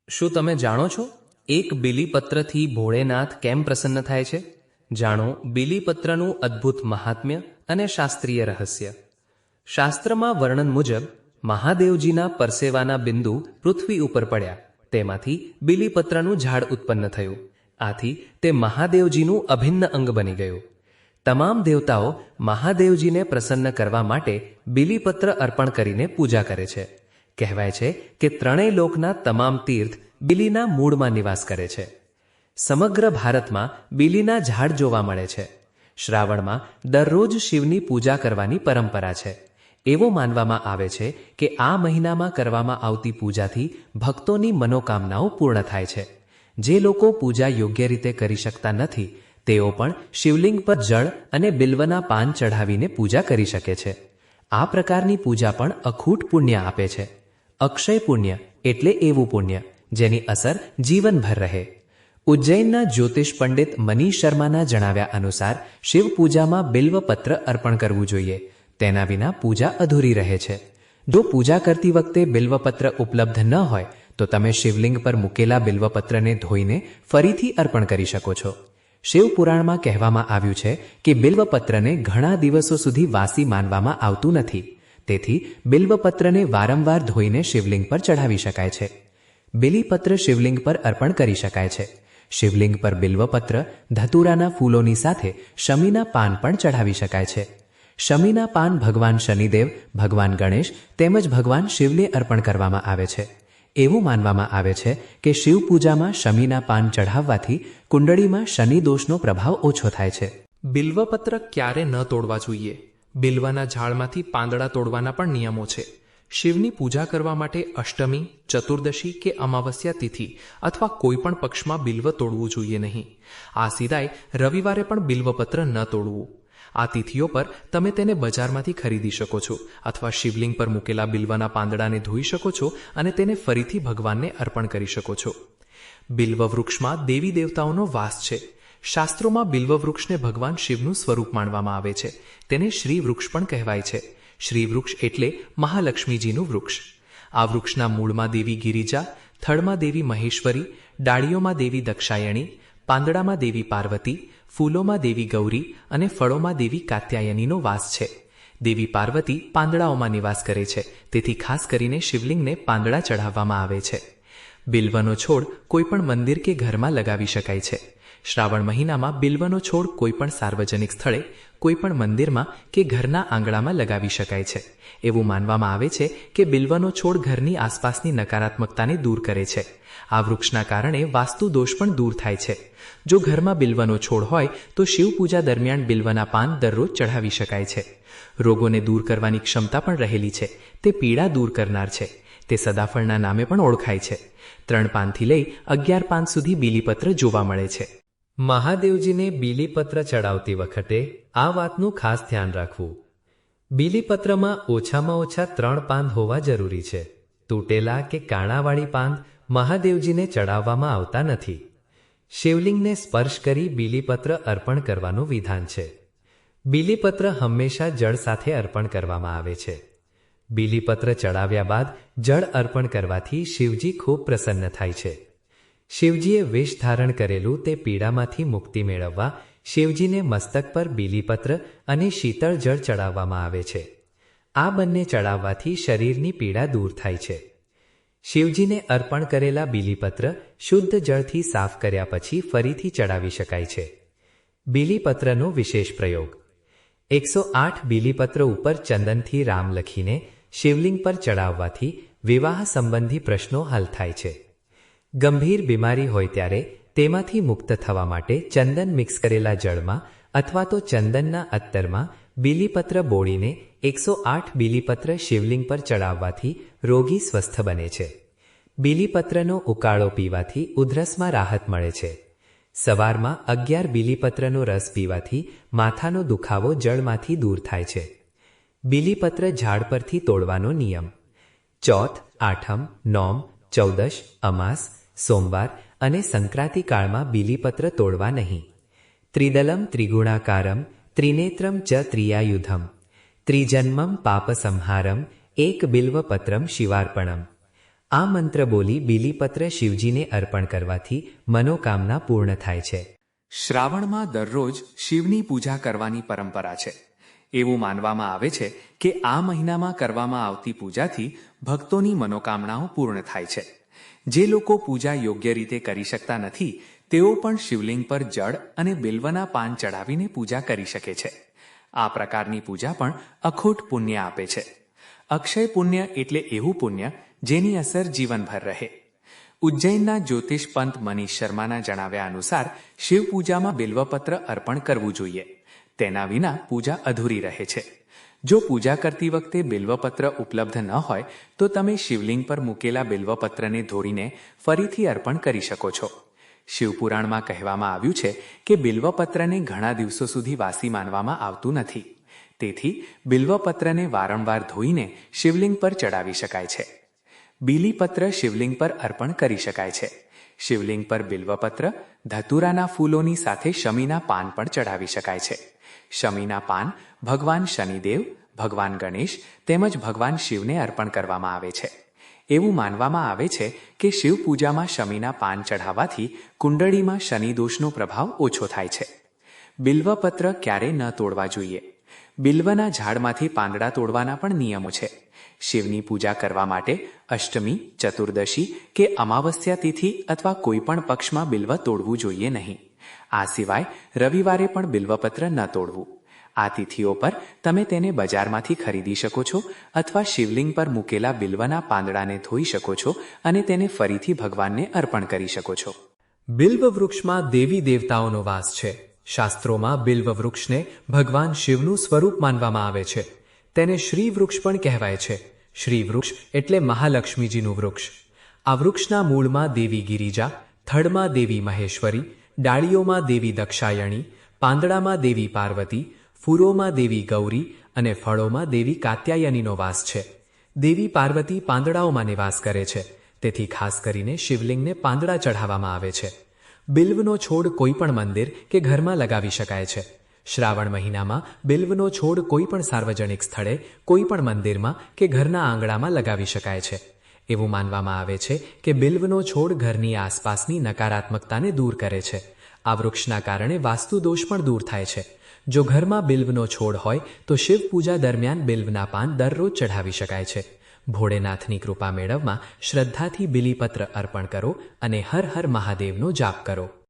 શું તમે જાણો છો એક બીલીપત્રથી ભોળેનાથ કેમ પ્રસન્ન થાય છે? જાણો બીલીપત્રનું અદ્ભુત મહાત્મ્ય અને શાસ્ત્રીય રહસ્ય. શાસ્ત્રમાં વર્ણન મુજબ મહાદેવજીના પરસેવાના બિંદુ પૃથ્વી ઉપર પડ્યા. તેમાંથી બીલીપત્રનું ઝાડ ઉત્પન્ન થયું. આથી તે મહાદેવજીનું અભિન્ન અંગ બની ગયું. તમામ દેવતાઓ મહાદેવજીને પ્રસન્ન કરવા માટે બીલીપત્ર અર્પણ કરીને પૂજા કરે છે. કહેવાય છે કે ત્રણેય લોકના તમામ તીર્થ બીલીના મૂળમાં નિવાસ કરે છે. સમગ્ર ભારતમાં બીલીના ઝાડ જોવા મળે છે. શ્રાવણમાં દરરોજ શિવની પૂજા કરવાની પરંપરા છે. એવું માનવામાં આવે છે કે આ મહિનામાં કરવામાં આવતી પૂજાથી ભક્તોની મનોકામનાઓ પૂર્ણ થાય છે. જે લોકો પૂજા યોગ્ય રીતે કરી શકતા નથી તેઓ પણ શિવલિંગ પર જળ અને બિલ્વના પાન ચઢાવીને પૂજા કરી શકે છે. આ પ્રકારની પૂજા પણ અખૂટ પુણ્ય આપે છે. અક્ષય પુણ્ય એટલે એવું પુણ્ય જેની અસર જીવનભર રહે. ઉજ્જૈનના જ્યોતિષ પંડિત મનીષ શર્માના જણાવ્યા અનુસાર શિવ પૂજામાં બિલ્વપત્ર અર્પણ કરવું જોઈએ. તેના વિના પૂજા અધૂરી રહે છે. જો પૂજા કરતી વખતે બિલ્વપત્ર ઉપલબ્ધ ન હોય તો તમે શિવલિંગ પર મૂકેલા બિલ્વપત્રને ધોઈને ફરીથી અર્પણ કરી શકો છો. શિવપુરાણમાં કહેવામાં આવ્યું છે કે બિલ્વપત્રને ઘણા દિવસો સુધી વાસી માનવામાં આવતું નથી. તેથી બિલ્વપત્રને વારંવાર ધોઈને શિવલિંગ પર ચઢાવી શકાય છે. બીલીપત્ર શિવલિંગ પર અર્પણ કરી શકાય છે. શિવલિંગ પર બિલ્વપત્ર, ધતુરાના ફૂલોની સાથે શમીના પાન પણ ચઢાવી શકાય છે. શમીના પાન ભગવાન શનિદેવ, ભગવાન ગણેશ તેમજ ભગવાન શિવને અર્પણ કરવામાં આવે છે. એવું માનવામાં આવે છે કે શિવ પૂજામાં શમીના પાન ચઢાવવાથી કુંડળીમાં શનિ દોષનો પ્રભાવ ઓછો થાય છે. બિલ્વપત્ર ક્યારે ન તોડવા જોઈએ? બિલ્વના ઝાડમાંથી પાંદડા તોડવાના પણ નિયમો છે. શિવની પૂજા કરવા માટે અષ્ટમી, ચતુર્દશી કે અમાવસ્યા તિથિ અથવા કોઈ પણ પક્ષમાં બિલ્વ તોડવું જોઈએ નહીં. આ સિવાય રવિવારે પણ બિલ્વપત્ર ન તોડવું. આ તિથિઓ પર તમે તેને બજારમાંથી ખરીદી શકો છો અથવા શિવલિંગ પર મૂકેલા બિલ્વના પાંદડાને ધોઈ શકો છો અને તેને ફરીથી ભગવાનને અર્પણ કરી શકો છો. બિલ્વ વૃક્ષમાં દેવી દેવતાઓનો વાસ છે. શાસ્ત્રોમાં બિલ્વ વૃક્ષને ભગવાન શિવનું સ્વરૂપ માનવામાં આવે છે. તેને શ્રી વૃક્ષ પણ કહેવાય છે. શ્રી વૃક્ષ એટલે મહાલક્ષ્મીજીનું વૃક્ષ. આ વૃક્ષના મૂળમાં દેવી ગિરિજા, થડમાં દેવી મહેશ્વરી, ડાળીઓમાં દેવી દક્ષાયણી, પાંદડામાં દેવી પાર્વતી, ફૂલોમાં દેવી ગૌરી અને ફળોમાં દેવી કાત્યાયનીનો વાસ છે. દેવી પાર્વતી પાંદડાઓમાં નિવાસ કરે છે. તેથી ખાસ કરીને શિવલિંગને પાંદડા ચઢાવવામાં આવે છે. બિલ્વનો છોડ કોઈપણ મંદિર કે ઘરમાં લગાવી શકાય છે. શ્રાવણ મહિનામાં બિલ્વનો છોડ કોઈપણ સાર્વજનિક સ્થળે, કોઈપણ મંદિરમાં કે ઘરના આંગણામાં લગાવી શકાય છે. એવું માનવામાં આવે છે કે બિલ્વનો છોડ ઘરની આસપાસની નકારાત્મકતાને દૂર કરે છે. આ વૃક્ષના કારણે વાસ્તુ દોષ પણ દૂર થાય છે. જો ઘરમાં બિલ્વનો છોડ હોય તો શિવ પૂજા દરમિયાન બિલ્વના પાન દરરોજ ચઢાવી શકાય છે. રોગોને દૂર કરવાની ક્ષમતા પણ રહેલી છે. તે પીડા દૂર કરનાર છે. તે સદાફળના નામે પણ ઓળખાય છે. 3 પાનથી લઈ 11 પાન સુધી બીલીપત્ર જોવા મળે છે. મહાદેવજીને બીલીપત્ર ચડાવતી વખતે આ વાતનું ખાસ ધ્યાન રાખવું. બીલીપત્રમાં ઓછામાં ઓછા 3 પાન હોવા જરૂરી છે. તૂટેલા કે કાણાવાળી પાન મહાદેવજીને ચડાવવામાં આવતા નથી. શિવલિંગને સ્પર્શ કરી બીલીપત્ર અર્પણ કરવાનું વિધાન છે. બીલીપત્ર હંમેશા જળ સાથે અર્પણ કરવામાં આવે છે. બીલીપત્ર ચડાવ્યા બાદ જળ અર્પણ કરવાથી શિવજી ખૂબ પ્રસન્ન થાય છે. શિવજીએ વિષ ધારણ કરેલું તે પીડામાંથી મુક્તિ મેળવવા શિવજીને મસ્તક પર બીલીપત્ર અને શીતળ જળ ચડાવવામાં આવે છે. આ બંને ચડાવવાથી શરીરની પીડા દૂર થાય છે. શિવજીને અર્પણ કરેલા બીલીપત્ર શુદ્ધ જળથી સાફ કર્યા પછી ફરીથી ચડાવી શકાય છે. બીલીપત્રનો વિશેષ પ્રયોગ. 108 બીલીપત્ર ઉપર ચંદનથી રામ લખીને શિવલિંગ પર ચડાવવાથી વિવાહ સંબંધી પ્રશ્નો હલ થાય છે. ગંભીર બીમારી હોય ત્યારે તેમાંથી મુક્ત થવા માટે ચંદન મિક્સ કરેલા જળમાં અથવા તો ચંદનના અત્તરમાં બીલીપત્ર બોળીને 108 બીલીપત્ર શિવલિંગ પર ચડાવવાથી રોગી સ્વસ્થ બને છે. બીલીપત્રનો ઉકાળો પીવાથી ઉધરસમાં રાહત મળે છે. સવારમાં 11 બીલીપત્રનો રસ પીવાથી માથાનો દુખાવો જળમાંથી દૂર થાય છે. બીલીપત્ર ઝાડ પરથી તોડવાનો નિયમ. ચોથ, આઠમ, નોમ, ચૌદશ, અમાસ, સોમવાર અને સંક્રાંતિ કાળમાં બીલીપત્ર તોડવા નહીં. ત્રિદલમ ત્રિગુણાકારમ ત્રિનેત્રમ ચ ત્રિયાયુધમ ત્રિજન્મમ પાપસંહારમ એક બિલ્વપત્રમ શિવાર્પણમ. આ મંત્ર બોલી બીલીપત્ર શિવજીને અર્પણ કરવાથી મનોકામના પૂર્ણ થાય છે. શ્રાવણમાં દરરોજ શિવની પૂજા કરવાની પરંપરા છે. એવું માનવામાં આવે છે કે આ મહિનામાં કરવામાં આવતી પૂજાથી ભક્તોની મનોકામનાઓ પૂર્ણ થાય છે. જે લોકો પૂજા યોગ્ય રીતે કરી શકતા નથી તેઓ પણ શિવલિંગ પર જળ અને બિલ્વના પાન ચડાવીને પૂજા કરી શકે છે. આ પ્રકારની પૂજા પણ અખૂટ પુણ્ય આપે છે. અક્ષય પુણ્ય એટલે એવું પુણ્ય જેની અસર જીવનભર રહે. ઉજ્જૈનના જ્યોતિષ પંત મનીષ શર્માના જણાવ્યા અનુસાર શિવ પૂજામાં બિલ્વપત્ર અર્પણ કરવું જોઈએ. તેના વિના પૂજા અધૂરી રહે છે. જો પૂજા કરતી વખતે બિલ્વપત્ર ઉપલબ્ધ ન હોય તો તમે શિવલિંગ પર મૂકેલા બિલ્વપત્રને ધોઈને ફરીથી અર્પણ કરી શકો છો. શિવપુરાણમાં કહેવામાં આવ્યું છે કે બિલ્વપત્રને ઘણા દિવસો સુધી વાસી માનવામાં આવતું નથી. તેથી બિલ્વપત્રને વારંવાર ધોઈને શિવલિંગ પર ચડાવી શકાય છે. બીલીપત્ર શિવલિંગ પર અર્પણ કરી શકાય છે. શિવલિંગ પર બિલ્વપત્ર, ધતુરાના ફૂલોની સાથે શમીના પાન પણ ચડાવી શકાય છે. શમીના પાન ભગવાન શનિદેવ, ભગવાન ગણેશ તેમજ ભગવાન શિવને અર્પણ કરવામાં આવે છે. એવું માનવામાં આવે છે કે શિવ પૂજામાં શમીના પાન ચઢાવવાથી કુંડળીમાં શનિ દોષનો પ્રભાવ ઓછો થાય છે. બિલ્વપત્ર ક્યારે ન તોડવા જોઈએ? બિલ્વના ઝાડમાંથી પાંદડા તોડવાના પણ નિયમો છે. શિવની પૂજા કરવા માટે અષ્ટમી, ચતુર્દશી કે અમાવસ્યા તિથિ અથવા કોઈ પણ પક્ષમાં બિલ્વ તોડવું જોઈએ નહીં. આ સિવાય રવિવારે પણ બિલ્વપત્ર ન તોડવું. આ તિથિઓ પર તમે તેને બજારમાંથી ખરીદી શકો છો અથવા શિવલિંગ પર મૂકેલા બિલ્વના પાંદડાને ધોઈ શકો છો અને તેને ફરીથી ભગવાનને અર્પણ કરી શકો છો. બિલ્વ વૃક્ષમાં દેવી દેવતાઓનો વાસ છે. શાસ્ત્રોમાં બિલ્વ વૃક્ષને ભગવાન શિવનું સ્વરૂપ માનવામાં આવે છે. તેને શ્રી વૃક્ષ પણ કહેવાય છે. શ્રી વૃક્ષ એટલે મહાલક્ષ્મીજીનું વૃક્ષ. આ વૃક્ષના મૂળમાં દેવી ગિરિજા, થડમાં દેવી મહેશ્વરી, ડાળીઓમાં દેવી દક્ષાયણી, પાંદડામાં દેવી પાર્વતી, ફૂરોમાં દેવી ગૌરી અને ફળોમાં દેવી કાત્યાયનીનો વાસ છે. દેવી પાર્વતી પાંદડાઓમાં નિવાસ કરે છે. તેથી ખાસ કરીને શિવલિંગને પાંદડા ચઢાવવામાં આવે છે. બિલ્વનો છોડ કોઈ પણ મંદિર કે ઘરમાં લગાવી શકાય છે. શ્રાવણ મહિનામાં બિલ્વનો છોડ કોઈ પણ સાર્વજનિક સ્થળે, કોઈ પણ મંદિરમાં કે ઘરના આંગણામાં લગાવી શકાય છે. એવું માનવામાં આવે છે કે બિલ્વનો છોડ ઘરની આસપાસની નકારાત્મકતાને દૂર કરે છે. આ વૃક્ષના કારણે વાસ્તુ દોષ પણ દૂર થાય છે. જો ઘરમાં બિલ્વનો છોડ હોય તો શિવ પૂજા દરમિયાન બિલ્વના પાન દરરોજ ચઢાવી શકાય છે. ભોળેનાથની કૃપા મેળવવા શ્રદ્ધાથી બીલીપત્ર અર્પણ કરો અને હર હર મહાદેવનો જાપ કરો.